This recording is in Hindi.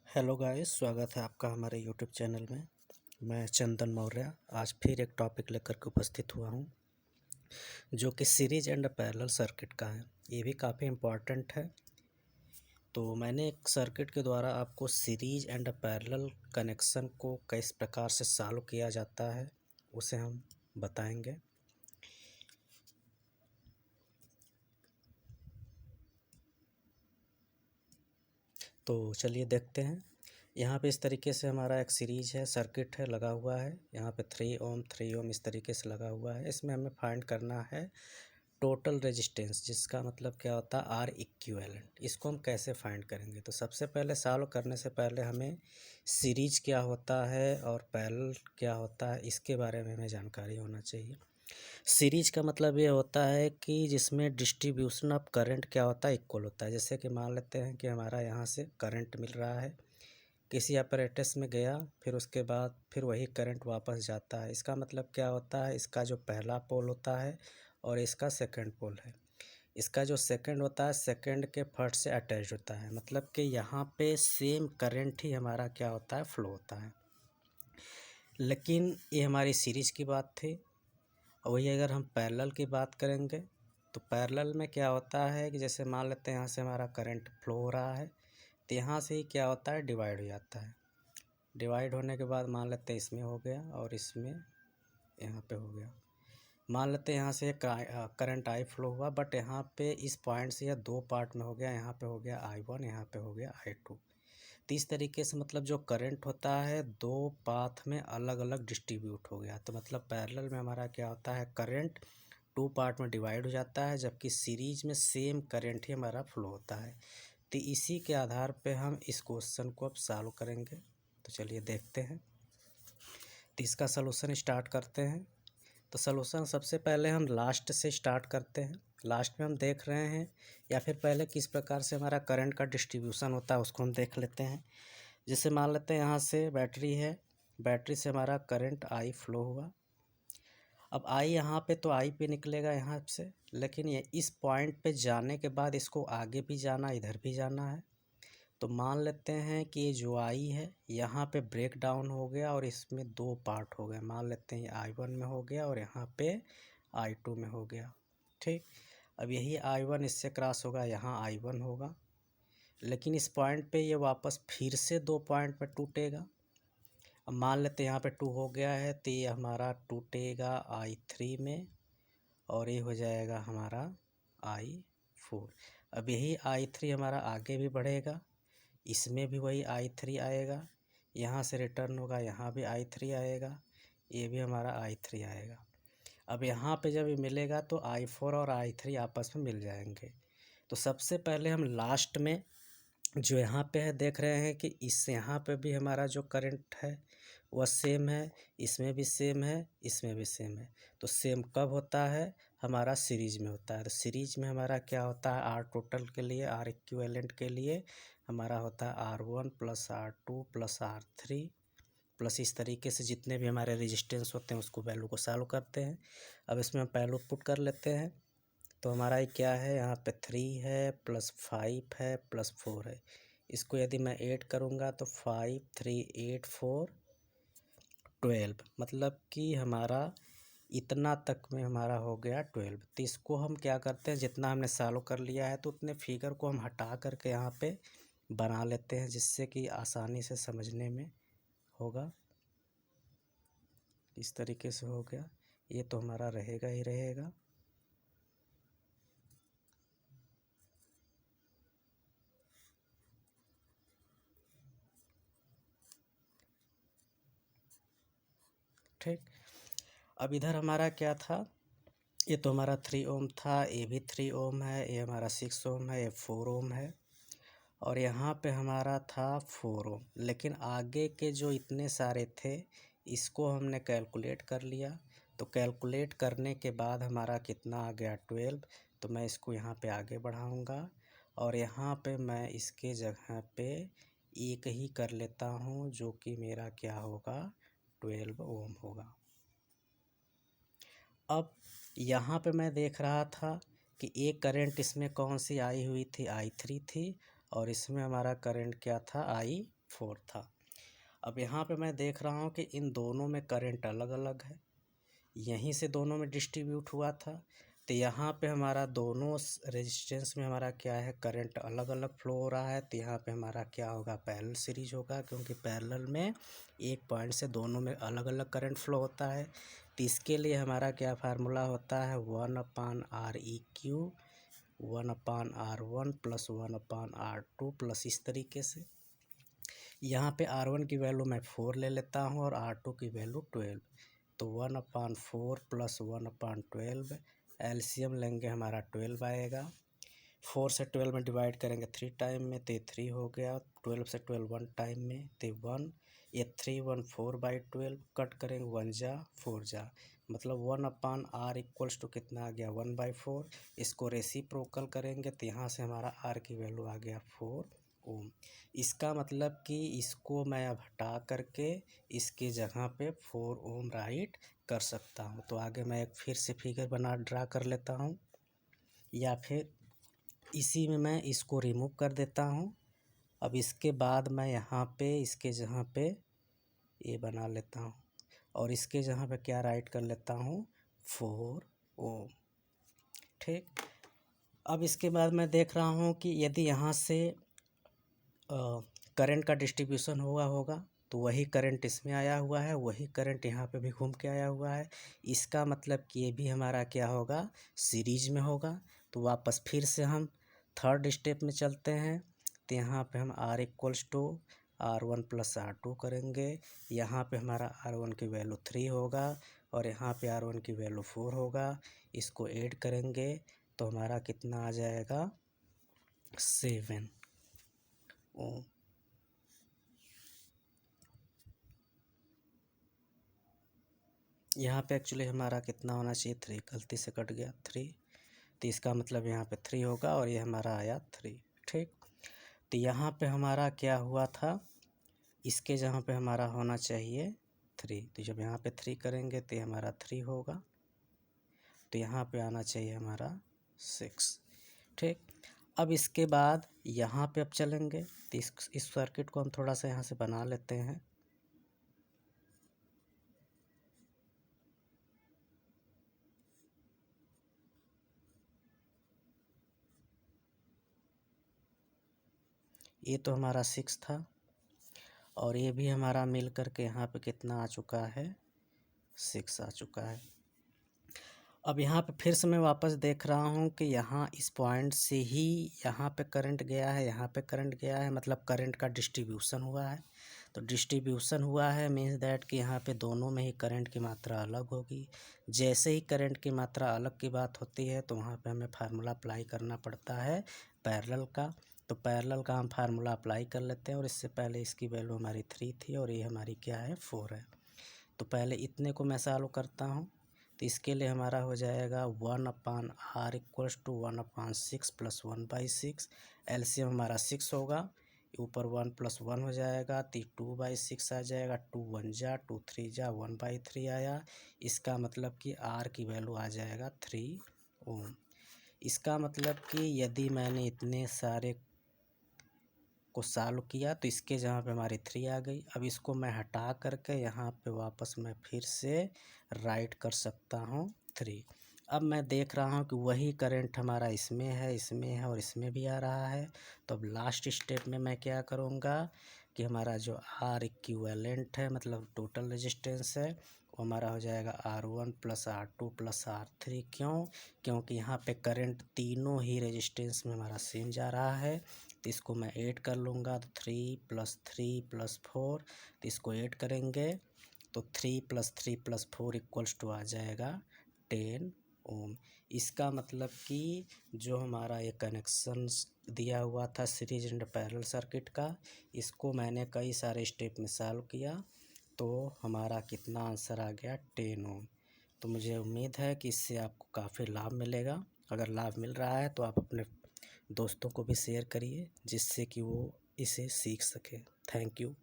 हेलो गाइस, स्वागत है आपका हमारे यूट्यूब चैनल में। मैं चंदन मौर्य आज फिर एक टॉपिक लेकर के उपस्थित हुआ हूं, जो कि सीरीज एंड पैरेलल सर्किट का है। ये भी काफ़ी इम्पोर्टेंट है। तो मैंने एक सर्किट के द्वारा आपको सीरीज एंड पैरेलल कनेक्शन को किस प्रकार से सॉल्व किया जाता है उसे हम बताएंगे। तो चलिए देखते हैं। यहाँ पे इस तरीके से हमारा एक सीरीज है, सर्किट है, लगा हुआ है। यहाँ पे 3 ओम इस तरीके से लगा हुआ है। इसमें हमें फाइंड करना है टोटल रेजिस्टेंस, जिसका मतलब क्या होता है आर इक्विवेलेंट। इसको हम कैसे फाइंड करेंगे? तो सबसे पहले सॉल्व करने से पहले हमें सीरीज क्या होता है और पैरेलल क्या होता है इसके बारे में हमें जानकारी होना चाहिए। सीरीज का मतलब ये होता है कि जिसमें डिस्ट्रीब्यूशन ऑफ करंट क्या होता है, इक्वल होता है। जैसे कि मान लेते हैं कि हमारा यहाँ से करंट मिल रहा है, किसी apparatus में गया, फिर उसके बाद फिर वही करंट वापस जाता है। इसका मतलब क्या होता है, इसका जो पहला पोल होता है और इसका सेकंड पोल है, इसका जो सेकंड होता है सेकंड के फर्स्ट से अटैच होता है। मतलब कि यहाँ पे सेम करंट ही हमारा क्या होता है, फ्लो होता है। लेकिन ये हमारी सीरीज की बात थी। और वही अगर हम पैरेलल की बात करेंगे तो पैरेलल में क्या होता है कि जैसे मान लेते हैं यहाँ से हमारा करंट फ्लो हो रहा है, तो यहाँ से ही क्या होता है, डिवाइड हो जाता है। डिवाइड होने के बाद मान लेते हैं इसमें हो गया और इसमें यहाँ पे हो गया। मान लेते हैं यहाँ से करंट आई फ्लो हुआ, बट यहाँ पे इस पॉइंट से यह दो पार्ट में हो गया। यहाँ पे हो गया I1, यहाँ पे हो गया I2। तो इस तरीके से मतलब जो करंट होता है दो पाथ में अलग अलग डिस्ट्रीब्यूट हो गया। तो मतलब पैरेलल में हमारा क्या होता है, करंट टू पार्ट में डिवाइड हो जाता है, जबकि सीरीज में सेम करंट ही हमारा फ्लो होता है। तो इसी के आधार पे हम इस क्वेश्चन को अब सॉल्व करेंगे। तो चलिए देखते हैं। तो इसका सलूशन स्टार्ट करते हैं। तो सलूशन सबसे पहले हम लास्ट से स्टार्ट करते हैं। लास्ट में हम देख रहे हैं, या फिर पहले किस प्रकार से हमारा करंट का डिस्ट्रीब्यूशन होता है उसको हम देख लेते हैं। जैसे मान लेते हैं यहाँ से बैटरी है, बैटरी से हमारा करंट आई फ्लो हुआ। अब आई यहाँ पे तो आई पे निकलेगा यहाँ से, लेकिन ये इस पॉइंट पे जाने के बाद इसको आगे भी जाना, इधर भी जाना है। तो मान लेते हैं कि ये जो आई है यहाँ पे ब्रेक डाउन हो गया और इसमें दो पार्ट हो गए। मान लेते हैं ये I1 में हो गया और यहाँ पे I2 में हो गया। ठीक, अब यही I1 इससे क्रॉस होगा, यहाँ I1 होगा, लेकिन इस पॉइंट पे ये वापस फिर से दो पॉइंट पे टूटेगा। अब मान लेते हैं यहाँ पे 2 हो गया है, तो ये हमारा टूटेगा I3 में और ये हो जाएगा हमारा I4। अब यही I3 हमारा आगे भी बढ़ेगा, इसमें भी वही I3 आएगा, यहाँ से रिटर्न होगा, यहाँ भी I3 आएगा, ये भी हमारा I3 आएगा। अब यहाँ पे जब ये मिलेगा तो I4 और I3 आपस में मिल जाएंगे। तो सबसे पहले हम लास्ट में जो यहाँ पे है देख रहे हैं कि इस यहाँ पे भी हमारा जो करंट है वह सेम है, इसमें भी सेम है, इसमें भी सेम है। तो सेम कब होता है, हमारा सीरीज में होता है। तो सीरीज में हमारा क्या होता है, आर टोटल के लिए, आर इक्विवेलेंट के लिए हमारा होता है R1 plus R2 plus R3 plus इस तरीके से जितने भी हमारे रेजिस्टेंस होते हैं उसको वैल्यू को सॉल्व करते हैं। अब इसमें हम पहले पुट कर लेते हैं। तो हमारा ये क्या है, यहाँ पे 3 है प्लस 5 है प्लस 4 है। इसको यदि मैं ऐड करूँगा तो 5 3 8 4 12, मतलब कि हमारा इतना तक में हमारा हो गया 12। तो इसको हम क्या करते हैं, जितना हमने सॉल्व कर लिया है तो उतने फिगर को हम हटा करके यहाँ पे बना लेते हैं, जिससे कि आसानी से समझने में होगा। इस तरीके से हो गया, ये तो हमारा रहेगा ही रहेगा। ठीक, अब इधर हमारा क्या था, ये तो हमारा 3 ओम था, ये भी 3 ओम है, ये हमारा 6 ओम है, ये 4 ओम है, और यहाँ पे हमारा था 4 ओम। लेकिन आगे के जो इतने सारे थे इसको हमने कैलकुलेट कर लिया। तो कैलकुलेट करने के बाद हमारा कितना आ गया, 12। तो मैं इसको यहाँ पे आगे बढ़ाऊँगा और यहाँ पे मैं इसके जगह पे एक ही कर लेता हूँ, जो कि मेरा क्या होगा, 12 ओम होगा। अब यहाँ पे मैं देख रहा था कि एक करंट इसमें कौन सी आई हुई थी, I3 थी, और इसमें हमारा करंट क्या था, 4 था। अब यहाँ पे मैं देख रहा हूँ कि इन दोनों में करंट अलग अलग है, यहीं से दोनों में डिस्ट्रीब्यूट हुआ था, तो यहाँ पे हमारा दोनों रेजिस्टेंस में हमारा क्या है, करंट अलग अलग फ्लो हो रहा है। तो यहाँ पे हमारा क्या होगा, पैरेलल सीरीज होगा, क्योंकि पैरेलल में एक पॉइंट से दोनों में अलग अलग करंट फ्लो होता है। तो इसके लिए हमारा क्या फार्मूला होता है, 1/Req 1/R1 plus 1/R2 plus इस तरीके से। यहाँ पे R1 की वैल्यू मैं 4 ले लेता हूँ और R2 की वैल्यू 12, तो 1/4 प्लस 1/12, एलसीएम लेंगे हमारा 12 आएगा। 4 से 12 में डिवाइड करेंगे 3 टाइम में, तो 3 हो गया। 12 से 12 1 टाइम में, तो 1, ये 3 1 4/12 कट करेंगे, 1 जा 4 जा, मतलब 1/R इक्वल्स टू कितना आ गया, 1/4। इसको रेसिप्रोकल करेंगे तो यहाँ से हमारा R की वैल्यू आ गया 4 ओम। इसका मतलब कि इसको मैं अब हटा करके इसके जगह पे 4 ओम राइट कर सकता हूँ। तो आगे मैं एक फिर से फिगर ड्रा कर लेता हूँ, या फिर इसी में मैं इसको रिमूव कर देता हूँ। अब इसके बाद मैं यहाँ पे इसके जगह पे ये बना लेता हूँ और इसके जगह पे क्या राइट कर लेता हूँ, 4 ओम। ठीक, अब इसके बाद मैं देख रहा हूँ कि यदि यहाँ से करंट का डिस्ट्रीब्यूशन हुआ होगा तो वही करंट इसमें आया हुआ है, वही करंट यहाँ पे भी घूम के आया हुआ है। इसका मतलब कि ये भी हमारा क्या होगा, सीरीज में होगा। तो वापस फिर से हम थर्ड स्टेप में चलते हैं। तो यहाँ पे हम R equals to R1 plus R2 करेंगे। यहाँ पे हमारा R1 की वैल्यू 3 होगा और यहाँ पे R1 की वैल्यू 4 होगा। इसको ऐड करेंगे तो हमारा कितना आ जाएगा, 7 ओम। यहाँ पे एक्चुअली हमारा कितना होना चाहिए, 3, गलती से कट गया 3, तो इसका मतलब यहाँ पे 3 होगा और ये हमारा आया 3। ठीक, तो यहाँ पे हमारा क्या हुआ था, इसके जहाँ पे हमारा होना चाहिए 3, तो जब यहाँ पे 3 करेंगे तो ये हमारा 3 होगा, तो यहाँ पे आना चाहिए हमारा 6। ठीक, अब इसके बाद यहाँ पे अब चलेंगे तो इस सर्किट को हम थोड़ा सा यहाँ से बना लेते हैं। ये तो हमारा 6 था और ये भी हमारा मिल करके यहाँ पे कितना आ चुका है, 6 आ चुका है। अब यहाँ पे फिर से मैं वापस देख रहा हूँ कि यहाँ इस पॉइंट से ही यहाँ पे करंट गया है, यहाँ पे करंट गया है, मतलब करंट का डिस्ट्रीब्यूशन हुआ है। तो डिस्ट्रीब्यूशन हुआ है मीन्स दैट कि यहाँ पे दोनों में ही करंट की मात्रा अलग होगी। जैसे ही करंट की मात्रा अलग की बात होती है तो वहाँ पे हमें फार्मूला अप्लाई करना पड़ता है पैरेलल का। तो पैरेलल का हम फार्मूला अप्लाई कर लेते हैं और इससे पहले इसकी वैल्यू हमारी 3 थी और ये हमारी क्या है, 4 है। तो पहले इतने को मैं सॉल्व करता हूँ। तो इसके लिए हमारा हो जाएगा 1/R equals to 1/6 plus 1/6। LCM हमारा 6 होगा, ऊपर 1 प्लस 1 हो जाएगा, तो 2/6 आ जाएगा। 2 1 जा, 2 3 जा, 1/3 आया। इसका मतलब कि R की वैल्यू आ जाएगा 3 ओम। इसका मतलब कि यदि मैंने इतने सारे को सॉल्व किया तो इसके जहाँ पे हमारी 3 आ गई। अब इसको मैं हटा करके यहाँ पे वापस मैं फिर से राइट कर सकता हूँ 3। अब मैं देख रहा हूँ कि वही करंट हमारा इसमें है और इसमें भी आ रहा है। तो अब लास्ट स्टेप में मैं क्या करूँगा कि हमारा जो R इक्विवेलेंट है, मतलब टोटल रेजिस्टेंस है, वो हमारा हो जाएगा R1 plus R2 plus R3। क्योंकि यहाँ पे करंट तीनों ही रेजिस्टेंस में हमारा सेम जा रहा है। तो इसको मैं ऐड कर लूँगा, तो 3 + 3 + 4, तो इसको ऐड करेंगे तो 3 + 3 + 4 इक्वल्स टू आ जाएगा 10 ओम। इसका मतलब कि जो हमारा ये कनेक्शन दिया हुआ था सीरीज एंड पैरेलल सर्किट का, इसको मैंने कई सारे स्टेप में सॉल्व किया तो हमारा कितना आंसर आ गया, 10 ओम। तो मुझे उम्मीद है कि इससे आपको काफ़ी लाभ मिलेगा। अगर लाभ मिल रहा है तो आप अपने दोस्तों को भी शेयर करिए जिससे कि वो इसे सीख सके। Thank you.